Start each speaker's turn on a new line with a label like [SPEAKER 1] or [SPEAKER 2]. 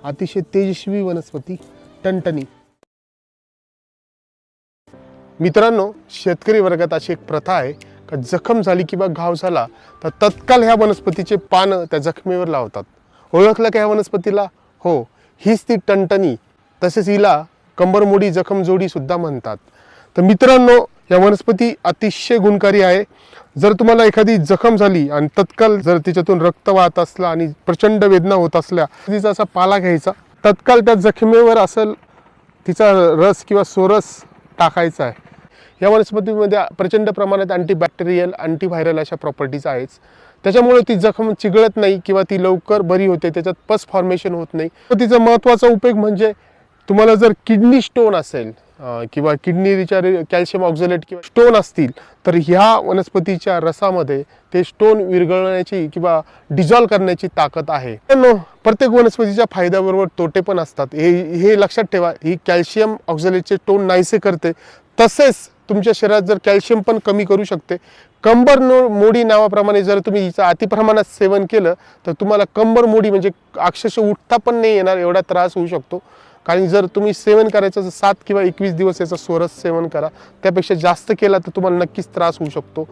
[SPEAKER 1] अतिशय तेजस्वी वनस्पती टणटणी। मित्रांनो, शेतकरी वर्गात अशी एक प्रथा आहे का जखम झाली किंवा घाव झाला तर तत्काळ ह्या वनस्पतीचे पानं त्या जखमेवर लावतात। ओळखलं का ह्या वनस्पतीला? हो, हीच ती टणटणी। तसेच हिला कंबरमोडी जखम जोडी सुद्धा म्हणतात। तर मित्रांनो, या वनस्पती अतिशय गुणकारी आहे। जर तुम्हाला एखादी जखम झाली आणि तत्काळ जर तिच्यातून रक्त वाहत असला आणि प्रचंड वेदना होत असल्या, तिचा असा पाला घ्यायचा, तत्काळ त्या जखमेवर असेल तिचा रस किंवा सोरस टाकायचा आहे। या वनस्पतीमध्ये प्रचंड प्रमाणात अँटीबॅक्टेरियल अँटीव्हायरल अशा प्रॉपर्टीज आहेत। त्याच्यामुळे ती जखम चिघळत नाही किंवा ती लवकर बरी होते, त्याच्यात पस फॉर्मेशन होत नाही। तिचा महत्त्वाचा उपयोग म्हणजे तुम्हाला जर किडनी स्टोन असेल किंवा किडनीच्या कॅल्शियम ऑक्झलेट किंवा स्टोन असतील तर ह्या वनस्पतीच्या रसामध्ये ते स्टोन विरघळण्याची किंवा डिझॉल्व करण्याची ताकद आहे। प्रत्येक वनस्पतीच्या फायद्याबरोबर तोटे पण असतात, हे लक्षात ठेवा। ही कॅल्शियम ऑक्झलेटचे स्टोन नाहीसे करते, तसेच तुमच्या शरीरात जर कॅल्शियम पण कमी करू शकते। कंबरमोडी नावाप्रमाणे जर तुम्ही हिचं अतिप्रमाणात सेवन केलं तर तुम्हाला कंबरमोडी म्हणजे अक्षरशः उठता पण नाही येणार एवढा त्रास होऊ शकतो। कारण जर तुम्ही सेवन करायचं 7 किंवा 21 दिवस याचा सोरस सेवन करा, त्यापेक्षा जास्त केला तर तुम्हाला नक्कीच त्रास होऊ शकतो।